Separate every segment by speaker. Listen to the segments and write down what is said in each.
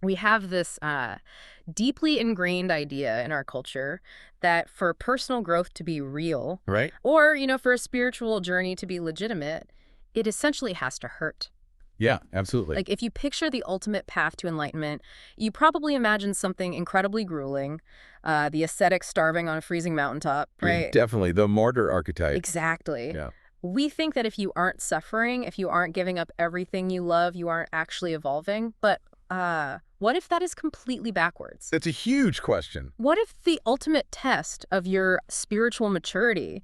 Speaker 1: We have this deeply ingrained idea in our culture that for personal growth to be real,
Speaker 2: Right?
Speaker 1: or, for a spiritual journey to be legitimate, it essentially has to hurt.
Speaker 2: Yeah, absolutely.
Speaker 1: Like, if you picture the ultimate path to enlightenment, you probably imagine something incredibly grueling, the ascetic starving on a freezing mountaintop, right?
Speaker 2: Definitely. The martyr archetype.
Speaker 1: Exactly.
Speaker 2: Yeah.
Speaker 1: We think that if you aren't suffering, if you aren't giving up everything you love, you aren't actually evolving. But what if that is completely backwards?
Speaker 2: That's a huge question.
Speaker 1: What if the ultimate test of your spiritual maturity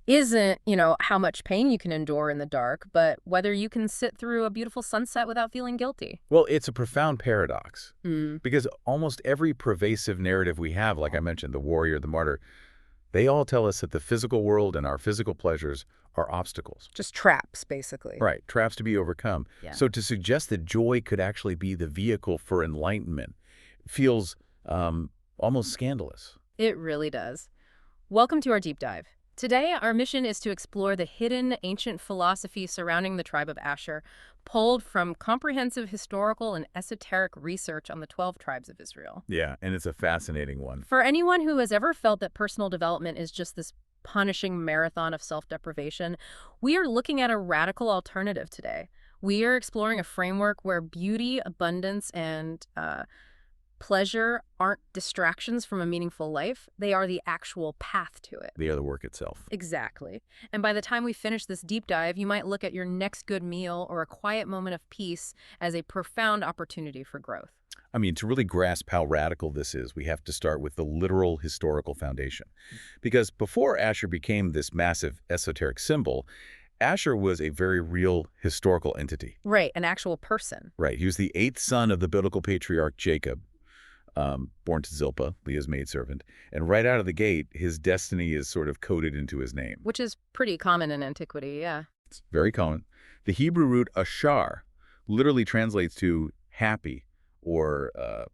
Speaker 1: isn't, how much pain you can endure in the dark, but whether you can sit through a beautiful sunset without feeling guilty?
Speaker 2: Well, it's a profound paradox
Speaker 1: Mm.
Speaker 2: because almost every pervasive narrative we have, like I mentioned, the warrior, the martyr, they all tell us that the physical world and our physical pleasures are obstacles.
Speaker 1: Just traps, basically.
Speaker 2: Right, traps to be overcome.
Speaker 1: Yeah.
Speaker 2: So to suggest that joy could actually be the vehicle for enlightenment feels almost scandalous.
Speaker 1: It really does. Welcome to our deep dive. Today, our mission is to explore the hidden ancient philosophy surrounding the tribe of Asher, pulled from comprehensive historical and esoteric research on the 12 tribes of Israel.
Speaker 2: Yeah, and it's a fascinating one.
Speaker 1: For anyone who has ever felt that personal development is just this punishing marathon of self-deprivation, we are looking at a radical alternative today. We are exploring a framework where beauty, abundance, and pleasure aren't distractions from a meaningful life. They are the actual path to it.
Speaker 2: They are the work itself.
Speaker 1: Exactly. And by the time we finish this deep dive, you might look at your next good meal or a quiet moment of peace as a profound opportunity for growth.
Speaker 2: I mean, to really grasp how radical this is, we have to start with the literal historical foundation. Because before Asher became this massive esoteric symbol, Asher was a very real historical entity.
Speaker 1: Right, an actual person.
Speaker 2: Right. He was the 8th son of the biblical patriarch Jacob, born to Zilpah, Leah's maidservant. And right out of the gate, his destiny is sort of coded into his name.
Speaker 1: Which is pretty common in antiquity, yeah.
Speaker 2: It's very common. The Hebrew root ashar literally translates to happy or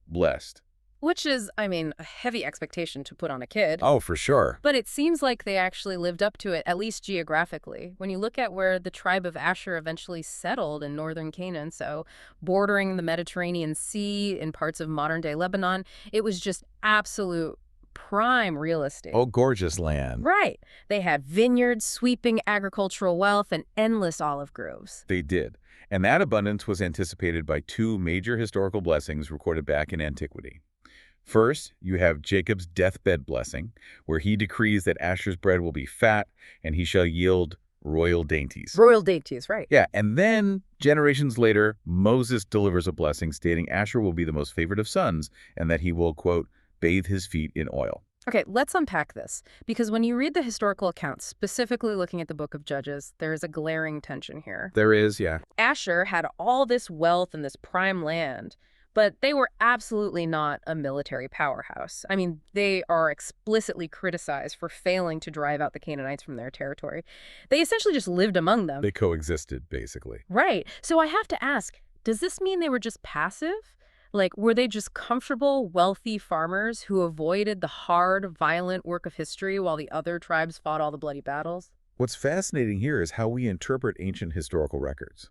Speaker 2: blessed.
Speaker 1: Which is, a heavy expectation to put on a kid.
Speaker 2: Oh, for sure.
Speaker 1: But it seems like they actually lived up to it, at least geographically. When you look at where the tribe of Asher eventually settled in northern Canaan, so bordering the Mediterranean Sea in parts of modern-day Lebanon, it was just absolute prime real estate.
Speaker 2: Oh, gorgeous land.
Speaker 1: Right. They had vineyards, sweeping agricultural wealth, and endless olive groves.
Speaker 2: They did. And that abundance was anticipated by 2 major historical blessings recorded back in antiquity. First, you have Jacob's deathbed blessing, where he decrees that Asher's bread will be fat and he shall yield royal dainties.
Speaker 1: Royal dainties, right.
Speaker 2: Yeah, and then, generations later, Moses delivers a blessing stating Asher will be the most favored of sons and that he will, quote, bathe his feet in oil.
Speaker 1: Okay, let's unpack this, because when you read the historical accounts, specifically looking at the Book of Judges, there is a glaring tension here.
Speaker 2: There is, yeah.
Speaker 1: Asher had all this wealth and this prime land, but they were absolutely not a military powerhouse. They are explicitly criticized for failing to drive out the Canaanites from their territory. They essentially just lived among them.
Speaker 2: They coexisted, basically.
Speaker 1: Right. So I have to ask, does this mean they were just passive? Like, were they just comfortable, wealthy farmers who avoided the hard, violent work of history while the other tribes fought all the bloody battles?
Speaker 2: What's fascinating here is how we interpret ancient historical records.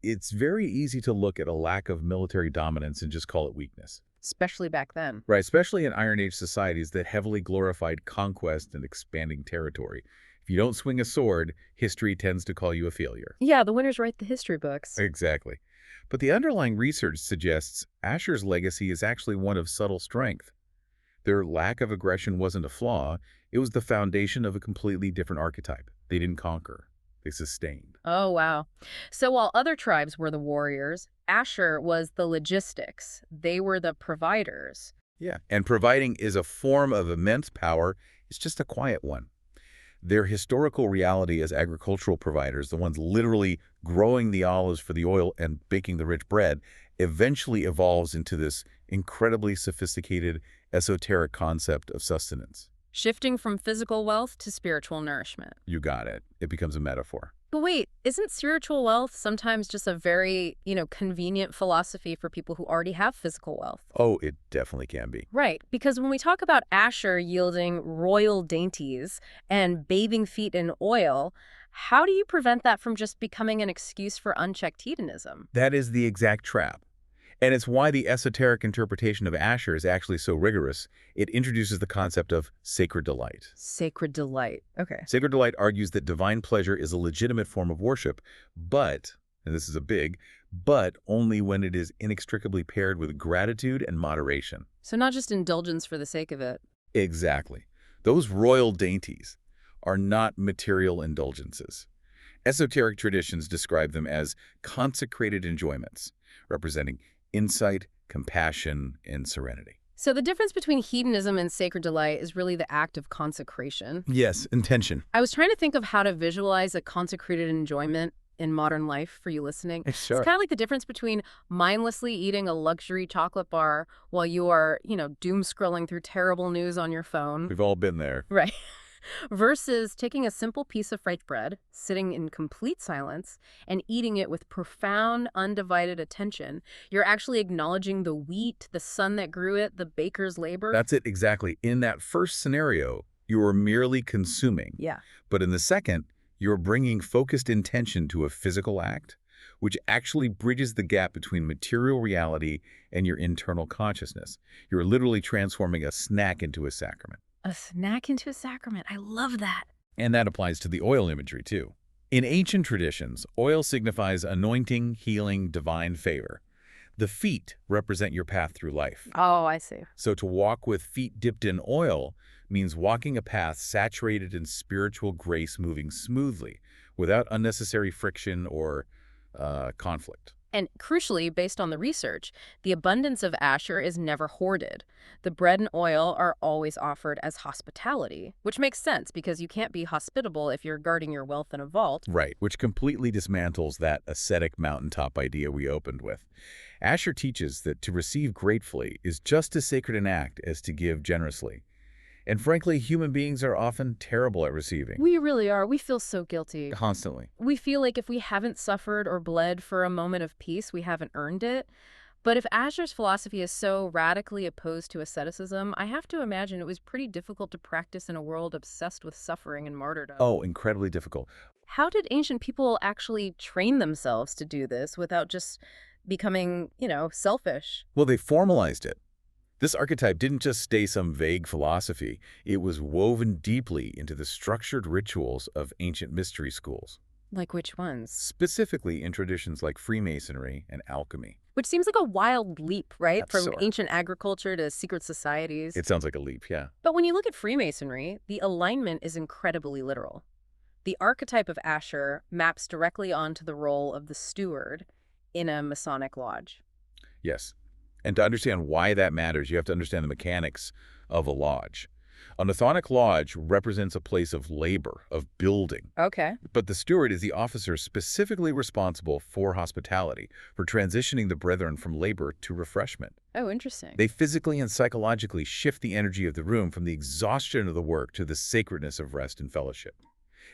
Speaker 2: It's very easy to look at a lack of military dominance and just call it weakness.
Speaker 1: Especially back then.
Speaker 2: Right, especially in Iron Age societies that heavily glorified conquest and expanding territory. If you don't swing a sword, history tends to call you a failure.
Speaker 1: Yeah, the winners write the history books.
Speaker 2: Exactly. But the underlying research suggests Asher's legacy is actually one of subtle strength. Their lack of aggression wasn't a flaw. It was the foundation of a completely different archetype. They didn't conquer. They sustained.
Speaker 1: Oh, wow. So while other tribes were the warriors, Asher was the logistics. They were the providers.
Speaker 2: Yeah, and providing is a form of immense power. It's just a quiet one. Their historical reality as agricultural providers, the ones literally growing the olives for the oil and baking the rich bread, eventually evolves into this incredibly sophisticated, esoteric concept of sustenance.
Speaker 1: Shifting from physical wealth to spiritual nourishment.
Speaker 2: You got it. It becomes a metaphor.
Speaker 1: But wait, isn't spiritual wealth sometimes just a very, convenient philosophy for people who already have physical wealth?
Speaker 2: Oh, it definitely can be.
Speaker 1: Right, because when we talk about Asher yielding royal dainties and bathing feet in oil, how do you prevent that from just becoming an excuse for unchecked hedonism?
Speaker 2: That is the exact trap. And it's why the esoteric interpretation of Asher is actually so rigorous. It introduces the concept of sacred delight.
Speaker 1: Sacred delight. Okay.
Speaker 2: Sacred delight argues that divine pleasure is a legitimate form of worship, but, and this is a big, but only when it is inextricably paired with gratitude and moderation.
Speaker 1: So not just indulgence for the sake of it.
Speaker 2: Exactly. Those royal dainties are not material indulgences. Esoteric traditions describe them as consecrated enjoyments, representing insight, compassion, and serenity.
Speaker 1: So the difference between hedonism and sacred delight is really the act of consecration.
Speaker 2: Yes, intention.
Speaker 1: I was trying to think of how to visualize a consecrated enjoyment in modern life for you listening.
Speaker 2: Sure.
Speaker 1: It's kind of like the difference between mindlessly eating a luxury chocolate bar while you are, doom scrolling through terrible news on your phone.
Speaker 2: We've all been there.
Speaker 1: Right. Versus taking a simple piece of French bread, sitting in complete silence, and eating it with profound, undivided attention. You're actually acknowledging the wheat, the sun that grew it, the baker's labor.
Speaker 2: That's it, exactly. In that first scenario, you are merely consuming.
Speaker 1: Yeah.
Speaker 2: But in the second, you're bringing focused intention to a physical act, which actually bridges the gap between material reality and your internal consciousness. You're literally transforming a snack into a sacrament.
Speaker 1: A snack into a sacrament. I love that.
Speaker 2: And that applies to the oil imagery, too. In ancient traditions, oil signifies anointing, healing, divine favor. The feet represent your path through life.
Speaker 1: Oh, I see.
Speaker 2: So to walk with feet dipped in oil means walking a path saturated in spiritual grace, moving smoothly, without unnecessary friction or conflict.
Speaker 1: And crucially, based on the research, the abundance of Asher is never hoarded. The bread and oil are always offered as hospitality, which makes sense because you can't be hospitable if you're guarding your wealth in a vault.
Speaker 2: Right, which completely dismantles that ascetic mountaintop idea we opened with. Asher teaches that to receive gratefully is just as sacred an act as to give generously. And frankly, human beings are often terrible at receiving.
Speaker 1: We really are. We feel so guilty.
Speaker 2: Constantly.
Speaker 1: We feel like if we haven't suffered or bled for a moment of peace, we haven't earned it. But if Asher's philosophy is so radically opposed to asceticism, I have to imagine it was pretty difficult to practice in a world obsessed with suffering and martyrdom.
Speaker 2: Oh, incredibly difficult.
Speaker 1: How did ancient people actually train themselves to do this without just becoming, selfish?
Speaker 2: Well, they formalized it. This archetype didn't just stay some vague philosophy. It was woven deeply into the structured rituals of ancient mystery schools.
Speaker 1: Like which ones?
Speaker 2: Specifically in traditions like Freemasonry and alchemy.
Speaker 1: Which seems like a wild leap, right? From
Speaker 2: Sure.
Speaker 1: ancient agriculture to secret societies.
Speaker 2: It sounds like a leap, yeah.
Speaker 1: But when you look at Freemasonry, the alignment is incredibly literal. The archetype of Asher maps directly onto the role of the steward in a Masonic lodge.
Speaker 2: Yes. And to understand why that matters, you have to understand the mechanics of a lodge. A Masonic lodge represents a place of labor, of building.
Speaker 1: Okay.
Speaker 2: But the steward is the officer specifically responsible for hospitality, for transitioning the brethren from labor to refreshment.
Speaker 1: Oh, interesting.
Speaker 2: They physically and psychologically shift the energy of the room from the exhaustion of the work to the sacredness of rest and fellowship.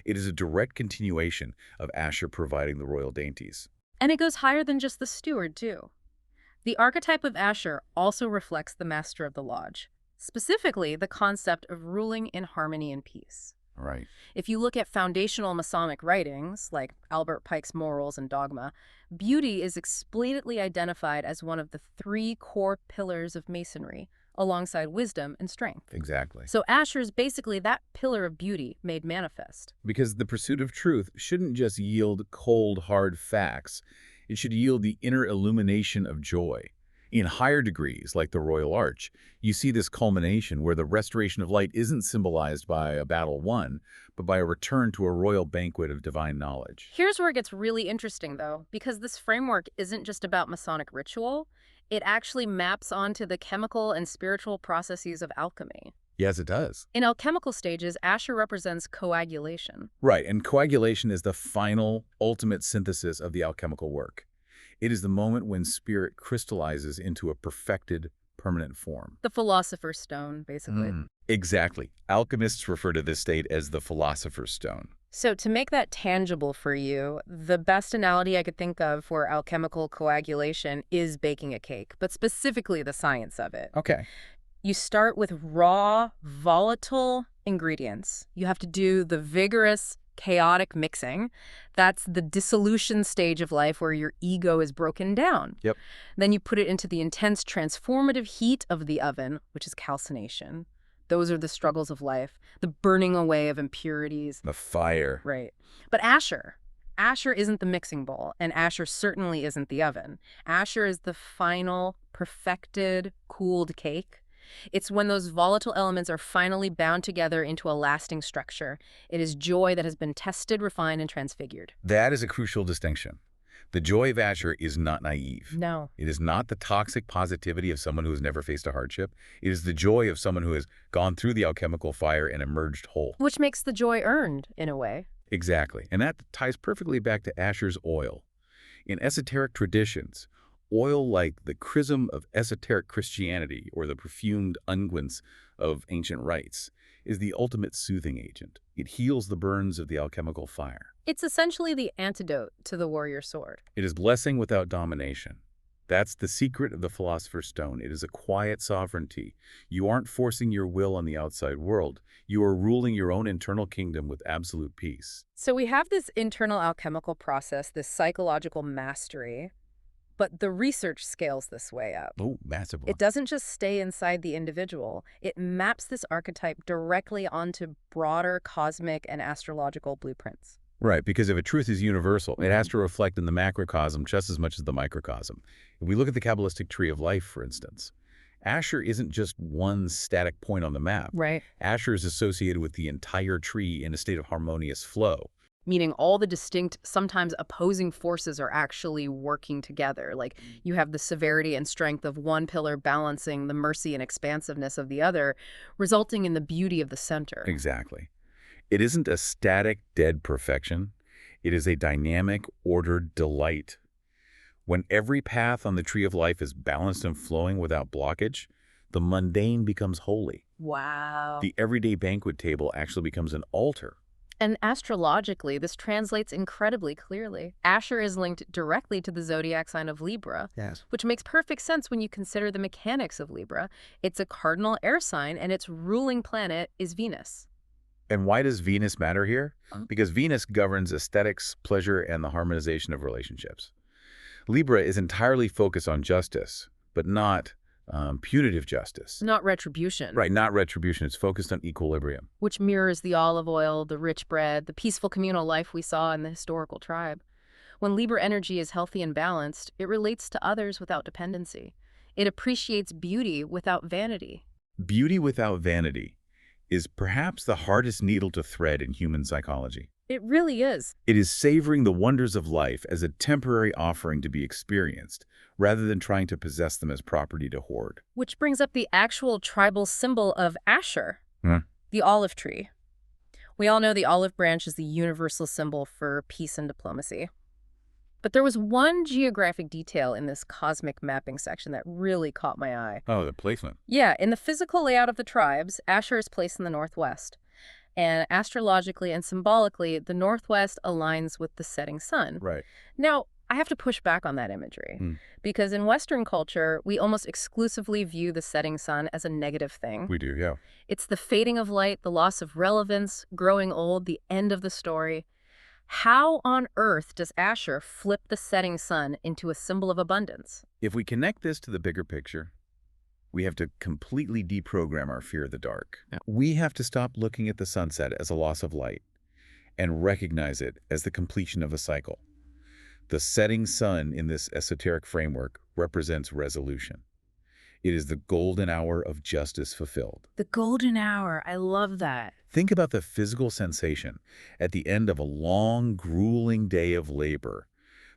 Speaker 2: It is a direct continuation of Asher providing the royal dainties.
Speaker 1: And it goes higher than just the steward, too. The archetype of Asher also reflects the master of the lodge, specifically the concept of ruling in harmony and peace.
Speaker 2: Right.
Speaker 1: If you look at foundational Masonic writings, like Albert Pike's Morals and Dogma, beauty is explicitly identified as one of the 3 core pillars of Masonry, alongside wisdom and strength.
Speaker 2: Exactly.
Speaker 1: So Asher is basically that pillar of beauty made manifest.
Speaker 2: Because the pursuit of truth shouldn't just yield cold, hard facts. It should yield the inner illumination of joy. In higher degrees, like the Royal Arch, you see this culmination where the restoration of light isn't symbolized by a battle won, but by a return to a royal banquet of divine knowledge.
Speaker 1: Here's where it gets really interesting, though, because this framework isn't just about Masonic ritual. It actually maps onto the chemical and spiritual processes of alchemy.
Speaker 2: Yes, it does.
Speaker 1: In alchemical stages, Asher represents coagulation.
Speaker 2: Right, and coagulation is the final, ultimate synthesis of the alchemical work. It is the moment when spirit crystallizes into a perfected, permanent form.
Speaker 1: The philosopher's stone, basically.
Speaker 2: Exactly. Alchemists refer to this state as the philosopher's stone.
Speaker 1: So to make that tangible for you, the best analogy I could think of for alchemical coagulation is baking a cake, but specifically the science of it.
Speaker 2: Okay.
Speaker 1: You start with raw, volatile ingredients. You have to do the vigorous chaotic mixing. That's the dissolution stage of life where your ego is broken down.
Speaker 2: Yep.
Speaker 1: Then you put it into the intense transformative heat of the oven, which is calcination. Those are the struggles of life, the burning away of impurities.
Speaker 2: The fire.
Speaker 1: Right. But Asher isn't the mixing bowl, and Asher certainly isn't the oven. Asher is the final, perfected, cooled cake. It's when those volatile elements are finally bound together into a lasting structure. It is joy that has been tested, refined, and transfigured.
Speaker 2: That is a crucial distinction. The joy of Asher is not naive.
Speaker 1: No.
Speaker 2: It is not the toxic positivity of someone who has never faced a hardship. It is the joy of someone who has gone through the alchemical fire and emerged whole.
Speaker 1: Which makes the joy earned, in a way.
Speaker 2: Exactly. And that ties perfectly back to Asher's oil. In esoteric traditions, oil, like the chrism of esoteric Christianity or the perfumed unguents of ancient rites, is the ultimate soothing agent. It heals the burns of the alchemical fire.
Speaker 1: It's essentially the antidote to the warrior sword.
Speaker 2: It is blessing without domination. That's the secret of the Philosopher's Stone. It is a quiet sovereignty. You aren't forcing your will on the outside world. You are ruling your own internal kingdom with absolute peace.
Speaker 1: So we have this internal alchemical process, this psychological mastery, but the research scales this way up.
Speaker 2: Oh, massive one.
Speaker 1: It doesn't just stay inside the individual. It maps this archetype directly onto broader cosmic and astrological blueprints.
Speaker 2: Right, because if a truth is universal, it has to reflect in the macrocosm just as much as the microcosm. If we look at the Kabbalistic tree of life, for instance, Asher isn't just one static point on the map.
Speaker 1: Right.
Speaker 2: Asher is associated with the entire tree in a state of harmonious flow.
Speaker 1: Meaning all the distinct, sometimes opposing forces are actually working together. Like you have the severity and strength of one pillar balancing the mercy and expansiveness of the other, resulting in the beauty of the center.
Speaker 2: Exactly. It isn't a static, dead perfection. It is a dynamic, ordered delight. When every path on the tree of life is balanced and flowing without blockage, the mundane becomes holy.
Speaker 1: Wow.
Speaker 2: The everyday banquet table actually becomes an altar.
Speaker 1: And astrologically, this translates incredibly clearly. Asher is linked directly to the zodiac sign of Libra,
Speaker 3: Yes.
Speaker 1: which makes perfect sense when you consider the mechanics of Libra. It's a cardinal air sign, and its ruling planet is Venus.
Speaker 2: And why does Venus matter here?
Speaker 1: Oh.
Speaker 2: Because Venus governs aesthetics, pleasure, and the harmonization of relationships. Libra is entirely focused on justice, but not punitive justice.
Speaker 1: Not retribution.
Speaker 2: Right, not retribution. It's focused on equilibrium.
Speaker 1: Which mirrors the olive oil, the rich bread, the peaceful communal life we saw in the historical tribe. When Libra energy is healthy and balanced, it relates to others without dependency. It appreciates beauty without vanity.
Speaker 2: Beauty without vanity is perhaps the hardest needle to thread in human psychology.
Speaker 1: It really is.
Speaker 2: It is savoring the wonders of life as a temporary offering to be experienced, rather than trying to possess them as property to hoard.
Speaker 1: Which brings up the actual tribal symbol of Asher,
Speaker 2: Huh?
Speaker 1: the olive tree. We all know the olive branch is the universal symbol for peace and diplomacy. But there was one geographic detail in this cosmic mapping section that really caught my eye.
Speaker 2: Oh, the placement.
Speaker 1: Yeah, in the physical layout of the tribes, Asher is placed in the northwest. And astrologically and symbolically, the northwest aligns with the setting sun.
Speaker 2: Right.
Speaker 1: Now, I have to push back on that imagery, because in Western culture, we almost exclusively view the setting sun as a negative thing.
Speaker 2: We do, yeah.
Speaker 1: It's the fading of light, the loss of relevance, growing old, the end of the story. How on earth does Asher flip the setting sun into a symbol of abundance?
Speaker 2: If we connect this to the bigger picture, we have to completely deprogram our fear of the dark. We have to stop looking at the sunset as a loss of light and recognize it as the completion of a cycle. The setting sun in this esoteric framework represents resolution. It is the golden hour of justice fulfilled.
Speaker 1: The golden hour. I love that.
Speaker 2: Think about the physical sensation at the end of a long, grueling day of labor.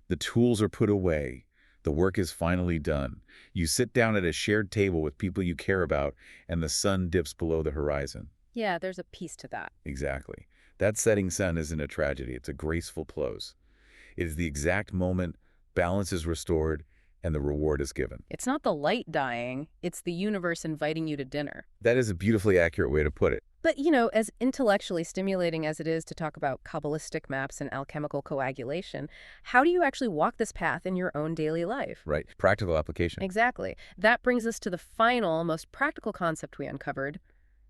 Speaker 2: The tools are put away. The work is finally done. You sit down at a shared table with people you care about, and the sun dips below the horizon.
Speaker 1: Yeah, there's a piece to that.
Speaker 2: Exactly. That setting sun isn't a tragedy. It's a graceful close. It is the exact moment balance is restored and the reward is given.
Speaker 1: It's not the light dying, it's the universe inviting you to dinner.
Speaker 2: That is a beautifully accurate way to put it.
Speaker 1: But, you know, as intellectually stimulating as it is to talk about Kabbalistic maps and alchemical coagulation, how do you actually walk this path in your own daily life?
Speaker 2: Right. Practical application.
Speaker 1: Exactly. That brings us to the final, most practical concept we uncovered,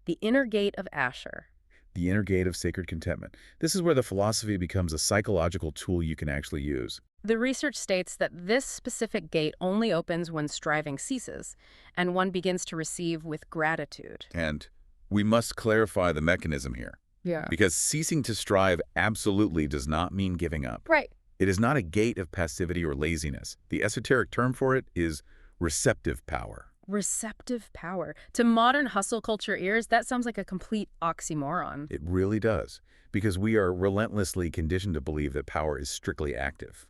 Speaker 1: the inner gate of Asher.
Speaker 2: The inner gate of sacred contentment. This is where the philosophy becomes a psychological tool you can actually use.
Speaker 1: The research states that this specific gate only opens when striving ceases, and one begins to receive with gratitude.
Speaker 2: And we must clarify the mechanism here,
Speaker 1: Yeah.
Speaker 2: because ceasing to strive absolutely does not mean giving up.
Speaker 1: Right.
Speaker 2: It is not a gate of passivity or laziness. The esoteric term for it is receptive power.
Speaker 1: Receptive power. To modern hustle culture ears, that sounds like a complete oxymoron.
Speaker 2: It really does, because we are relentlessly conditioned to believe that power is strictly active.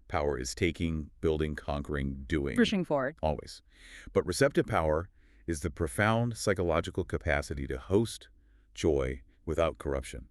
Speaker 2: Power is taking, building, conquering, doing.
Speaker 1: Pushing forward.
Speaker 2: Always. But receptive power is the profound psychological capacity to host joy without corruption.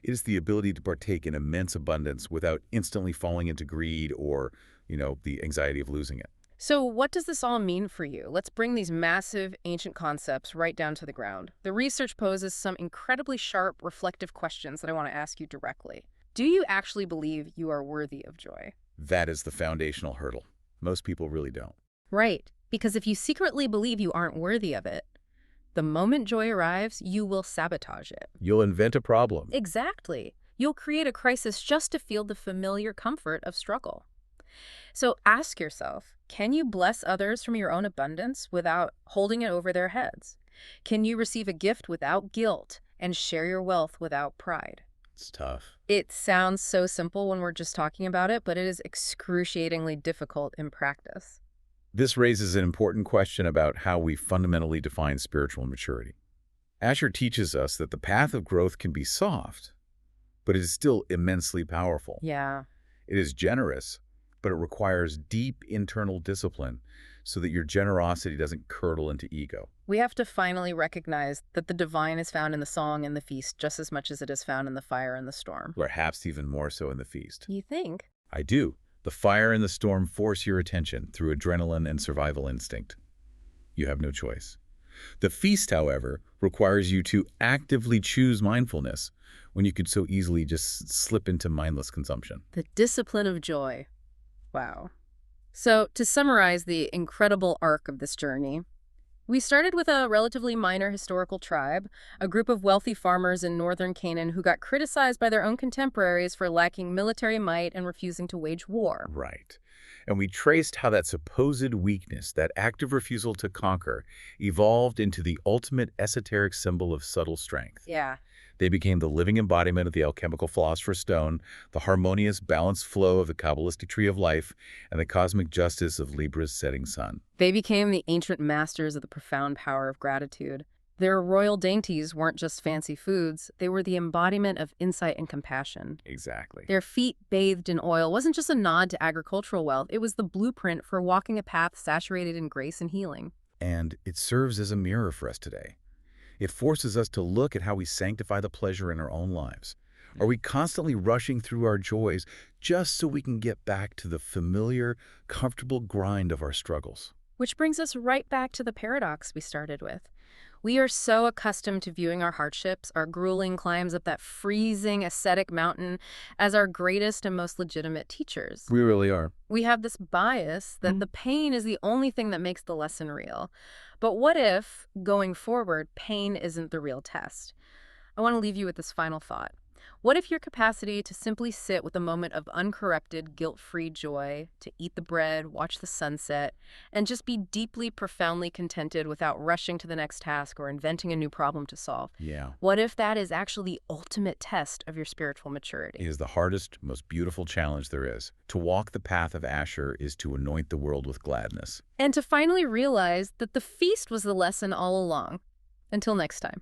Speaker 2: It is the ability to partake in immense abundance without instantly falling into greed or, the anxiety of losing it.
Speaker 1: So what does this all mean for you? Let's bring these massive, ancient concepts right down to the ground. The research poses some incredibly sharp, reflective questions that I want to ask you directly. Do you actually believe you are worthy of joy?
Speaker 2: That is the foundational hurdle. Most people really don't.
Speaker 1: Right, because if you secretly believe you aren't worthy of it, the moment joy arrives, you will sabotage it.
Speaker 2: You'll invent a problem.
Speaker 1: Exactly. You'll create a crisis just to feel the familiar comfort of struggle. So ask yourself, can you bless others from your own abundance without holding it over their heads? Can you receive a gift without guilt and share your wealth without pride?
Speaker 2: It's tough.
Speaker 1: It sounds so simple when we're just talking about it, but it is excruciatingly difficult in practice.
Speaker 2: This raises an important question about how we fundamentally define spiritual maturity. Asher teaches us that the path of growth can be soft, but it is still immensely powerful.
Speaker 1: Yeah.
Speaker 2: It is generous, but it requires deep internal discipline so that your generosity doesn't curdle into ego.
Speaker 1: We have to finally recognize that the divine is found in the song and the feast just as much as it is found in the fire and the storm.
Speaker 2: Perhaps even more so in the feast.
Speaker 1: You think?
Speaker 2: I do. The fire and the storm force your attention through adrenaline and survival instinct. You have no choice. The feast, however, requires you to actively choose mindfulness when you could so easily just slip into mindless consumption.
Speaker 1: The discipline of joy. Wow. So, to summarize the incredible arc of this journey, we started with a relatively minor historical tribe, a group of wealthy farmers in northern Canaan who got criticized by their own contemporaries for lacking military might and refusing to wage war.
Speaker 2: Right. And we traced how that supposed weakness, that active refusal to conquer, evolved into the ultimate esoteric symbol of subtle strength.
Speaker 1: Yeah.
Speaker 2: They became the living embodiment of the alchemical philosopher's stone, the harmonious, balanced flow of the Kabbalistic tree of life, and the cosmic justice of Libra's setting sun.
Speaker 1: They became the ancient masters of the profound power of gratitude. Their royal dainties weren't just fancy foods, they were the embodiment of insight and compassion.
Speaker 2: Exactly.
Speaker 1: Their feet bathed in oil wasn't just a nod to agricultural wealth, it was the blueprint for walking a path saturated in grace and healing.
Speaker 2: And it serves as a mirror for us today. It forces us to look at how we sanctify the pleasure in our own lives. Are we constantly rushing through our joys just so we can get back to the familiar, comfortable grind of our struggles?
Speaker 1: Which brings us right back to the paradox we started with. We are so accustomed to viewing our hardships, our grueling climbs up that freezing ascetic mountain, as our greatest and most legitimate teachers.
Speaker 2: We really are.
Speaker 1: We have this bias that the pain is the only thing that makes the lesson real. But what if, going forward, pain isn't the real test? I want to leave you with this final thought. What if your capacity to simply sit with a moment of uncorrupted, guilt-free joy, to eat the bread, watch the sunset, and just be deeply, profoundly contented without rushing to the next task or inventing a new problem to solve?
Speaker 2: Yeah.
Speaker 1: What if that is actually the ultimate test of your spiritual maturity?
Speaker 2: It is the hardest, most beautiful challenge there is. To walk the path of Asher is to anoint the world with gladness.
Speaker 1: And to finally realize that the feast was the lesson all along. Until next time.